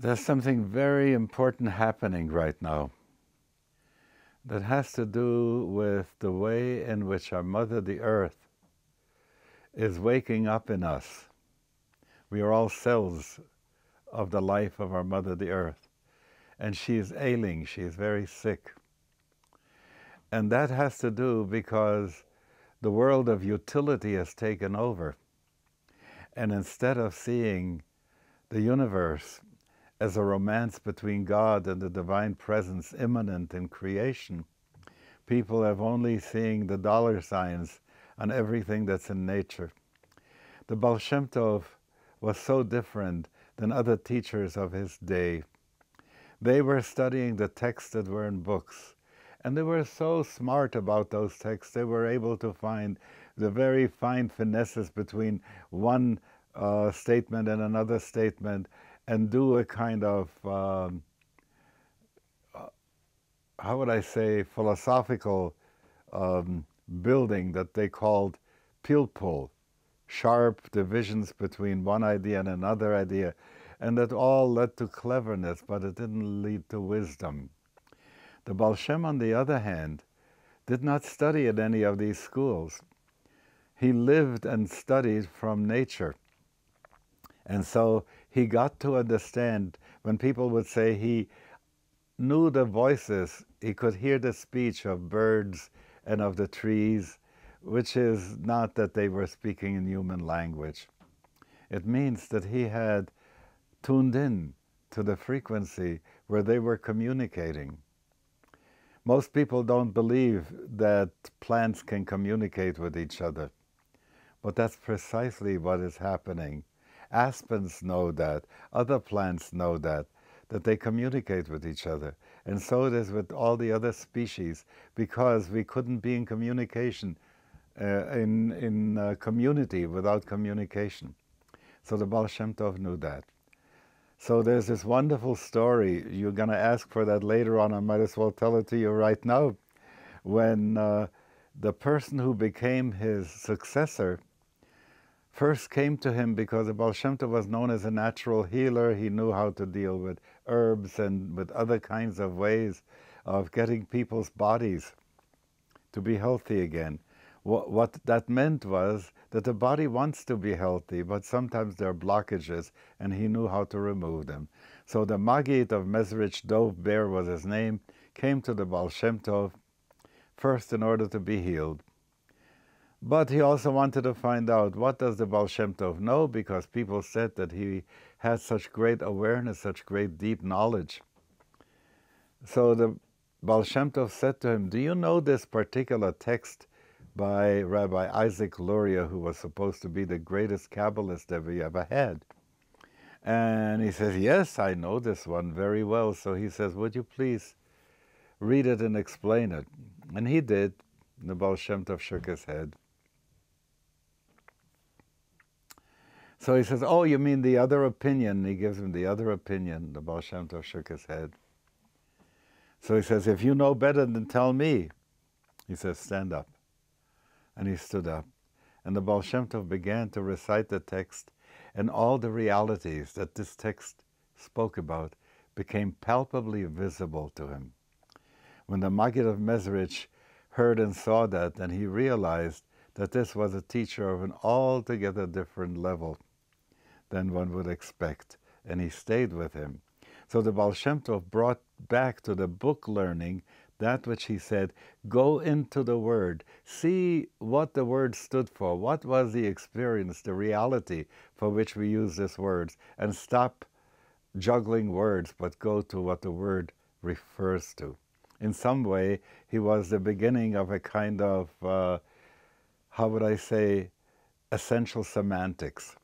There's something very important happening right now that has to do with the way in which our Mother, the Earth, is waking up in us. We are all cells of the life of our Mother, the Earth. And she is ailing, she is very sick. And that has to do because the world of utility has taken over. And instead of seeing the universe as a romance between God and the divine presence immanent in creation, people have only seen the dollar signs on everything that's in nature. The Baal Shem Tov was so different than other teachers of his day. They were studying the texts that were in books, and they were so smart about those texts. They were able to find the very fine finesses between one statement and another statement, and do a kind of, how would I say, philosophical building that they called pilpul, sharp divisions between one idea and another idea, and that all led to cleverness, but it didn't lead to wisdom. The Baal Shem, on the other hand, did not study at any of these schools. He lived and studied from nature. And so he got to understand when people would say he knew the voices, he could hear the speech of birds and of the trees, which is not that they were speaking in human language. It means that he had tuned in to the frequency where they were communicating. Most people don't believe that plants can communicate with each other, but that's precisely what is happening. Aspens know that, other plants know that they communicate with each other. And so it is with all the other species, because we couldn't be in communication, in community without communication. So the Baal Shem Tov knew that. So there's this wonderful story. You're going to ask for that later on. I might as well tell it to you right now. When the person who became his successor first came to him, because the Baal Shem Tov was known as a natural healer. He knew how to deal with herbs and with other kinds of ways of getting people's bodies to be healthy again. What that meant was that the body wants to be healthy, but sometimes there are blockages, and he knew how to remove them. So the Maggid of Mezrich, Dov Ber was his name, came to the Baal Shem Tov first in order to be healed. But he also wanted to find out, what does the Baal Shem Tov know? Because people said that he had such great awareness, such great deep knowledge. So the Baal Shem Tov said to him, do you know this particular text by Rabbi Isaac Luria, who was supposed to be the greatest Kabbalist that we ever had? And he says, yes, I know this one very well. So he says, would you please read it and explain it? And he did. The Baal Shem Tov shook his head. So he says, oh, you mean the other opinion? He gives him the other opinion. The Baal Shem Tov shook his head. So he says, if you know better, then tell me. He says, stand up. And he stood up. And the Baal Shem Tov began to recite the text, and all the realities that this text spoke about became palpably visible to him. When the Maggid of Mezrich heard and saw that, then he realized that this was a teacher of an altogether different level than one would expect, and he stayed with him. So the Baal Shem Tov brought back to the book learning that which he said, go into the Word, see what the Word stood for, what was the experience, the reality for which we use these words, and stop juggling words, but go to what the Word refers to. In some way, he was the beginning of a kind of, how would I say, essential semantics.